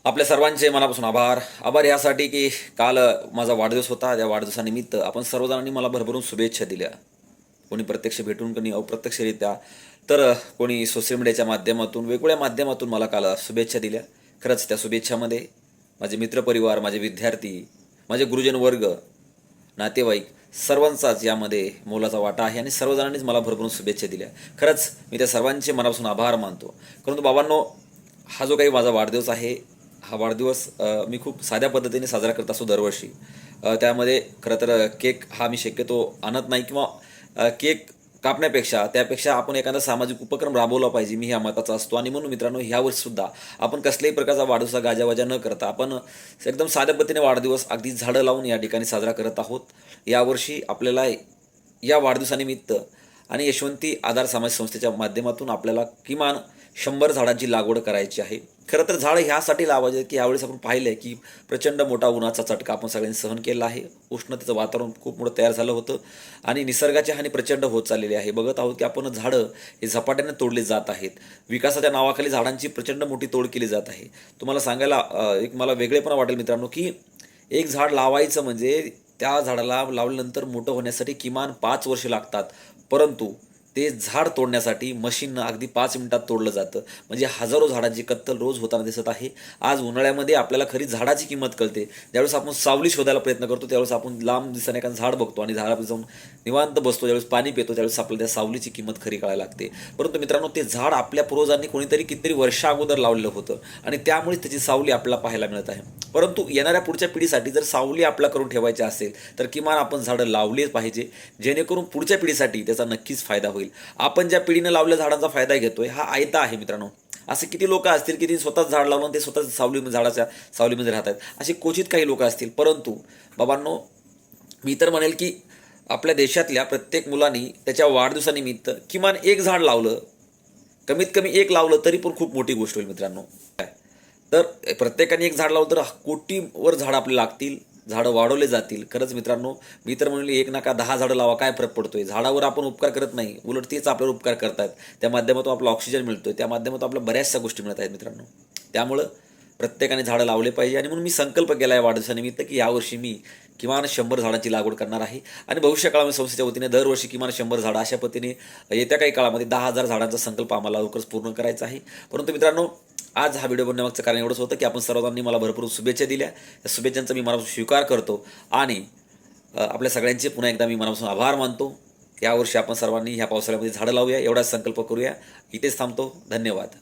आपल्या सर्वांचे मनापासून आभार यासाठी की काल माझा वाढदिवस होता. त्या वाढदिवसानिमित्त आपण सर्वजणांनी मला भरभरून शुभेच्छा दिल्या. कोणी प्रत्यक्ष भेटून, कोणी अप्रत्यक्षरित्या, तर कोणी सोशल मीडियाच्या माध्यमातून, वेगवेगळ्या माध्यमातून मला काल शुभेच्छा दिल्या. खरंच त्या शुभेच्छामध्ये माझे मित्रपरिवार, माझे विद्यार्थी, माझे गुरुजन वर्ग, नातेवाईक सर्वांचाच यामध्ये मोलाचा वाटा आहे आणि सर्वजणांनीच मला भरभरून शुभेच्छा दिल्या. खरंच मी त्या सर्वांचे मनापासून आभार मानतो. परंतु बाबांनो, हा जो काही माझा वाढदिवस आहे, हा वाढदिवस मी खूप साध्या पद्धतीने साजरा करत असतो दरवर्षी. त्यामध्ये खरं तर केक हा मी शक्यतो आणत नाही किंवा केक कापण्यापेक्षा त्यापेक्षा आपण एखादा सामाजिक उपक्रम राबवला पाहिजे, मी ह्या मताचा असतो. आणि म्हणून मित्रांनो, ह्यावर्षीसुद्धा आपण कसल्याही प्रकारचा वाढदिवसा गाजावाजा न करता आपण एकदम साध्या पद्धतीने वाढदिवस अगदी झाडं लावून या ठिकाणी साजरा करत आहोत. यावर्षी आपल्याला या वाढदिवसानिमित्त आणि यशवंती आधार समाज संस्थेच्या माध्यमातून आपल्याला किमान 100 झाडांची लागवड करायची आहे. खरं तर झाडं ह्यासाठी लावायचे की यावेळेस आपण पाहिलं आहे की प्रचंड मोठा उन्हाचा चटका आपण सगळ्यांनी सहन केला आहे. उष्णतेचं वातावरण खूप मोठं तयार झालं होतं आणि निसर्गाची हानी प्रचंड होत चाललेली आहे. बघत आहोत की आपण झाडं हे झपाट्याने तोडले जात आहेत. विकासाच्या नावाखाली झाडांची प्रचंड मोठी तोड केली जात आहे. तुम्हाला सांगायला एक मला वेगळेपणा वाटेल मित्रांनो, की एक झाड लावायचं म्हणजे त्या झाडाला लावल्यानंतर मोठं होण्यासाठी किमान 5 वर्षे लागतात. परंतु ते झाड तोडण्यासाठी मशीननं अगदी 5 मिनिटात तोडलं जातं. म्हणजे हजारो झाडांची कत्तल रोज होताना दिसत आहे. आज उन्हाळ्यामध्ये आपल्याला खरी झाडाची किंमत कळते. ज्यावेळेस आपण सावली शोधायला प्रयत्न करतो, त्यावेळेस आपण लांब दिसताना एखादं झाड बघतो आणि झाडापाशी जाऊन निवांत बसतो. ज्यावेळेस पाणी पितो, त्यावेळेस आपल्याला त्या सावलीची किंमत खरी कळायला लागते. परंतु मित्रांनो, ते झाड आपल्या पूर्वजांनी कोणीतरी कितीतरी वर्षा अगोदर लावलेलं होतं आणि त्यामुळे त्याची सावली आपल्याला पाहायला मिळत आहे. परंतु येणाऱ्या पुढच्या पिढीसाठी जर सावली आपल्या करून ठेवायची असेल तर किमान आपण झाडं लावलीच पाहिजे, जेणेकरून पुढच्या पिढीसाठी त्याचा नक्कीच फायदा होईल. आपण ज्या पिढीनं लावलेल्या झाडांचा फायदा घेतोय हा आयता आहे मित्रांनो. असे किती लोक असतील की ते स्वतःच झाड लावून ते स्वतःच झाडाच्या सावलीमध्ये राहतात. असे क्वचित काही लोक असतील. परंतु बाबांनो, मी तर म्हणेल की आपल्या देशातल्या प्रत्येक मुलांनी त्याच्या वाढदिवसानिमित्त किमान एक झाड लावलं, कमीत कमी एक लावलं तरी पण खूप मोठी गोष्ट होईल मित्रांनो. तर प्रत्येकाने एक झाड लावलं तर कोटीवर झाडं आपल्याला लागतील, झाडं वाढवले जातील. खरंच मित्रांनो, मी तर म्हणले एक नका 10 झाडं लावा, काय फरक पडतोय. झाडावर आपण उपकार करत नाही, उलट तेच आपल्यावर उपकार करतात. त्या माध्यमातून आपला ऑक्सिजन मिळतोय, त्या माध्यमातून आपल्या बऱ्याचशा गोष्टी मिळत आहेत मित्रांनो. त्यामुळं प्रत्येकाने झाडं लावले पाहिजे आणि म्हणून मी संकल्प केला आहे वाढदिवसानिमित्त की यावर्षी मी किमान 100 झाडांची लागवड करणार आहे आणि भविष्य काळामध्ये संस्थेच्या वतीने दरवर्षी किमान 100 झाडं, अशा पद्धतीने येत्या काही काळामध्ये 10,000 झाडांचा संकल्प आम्हाला लवकरच पूर्ण करायचा आहे. परंतु मित्रांनो, आज हा व्हिडिओ बनण्यामागचं कारण एवढंच होतं की आपण सर्वांनी मला भरपूर शुभेच्छा दिल्या. त्या शुभेच्छांचा मी मनापासून स्वीकार करतो आणि आपल्या सगळ्यांचे पुन्हा एकदा मी मनापासून आभार मानतो. यावर्षी आपण सर्वांनी ह्या पावसाळ्यामध्ये झाडं लावूया, एवढाच संकल्प करूया. इथेच थांबतो. धन्यवाद.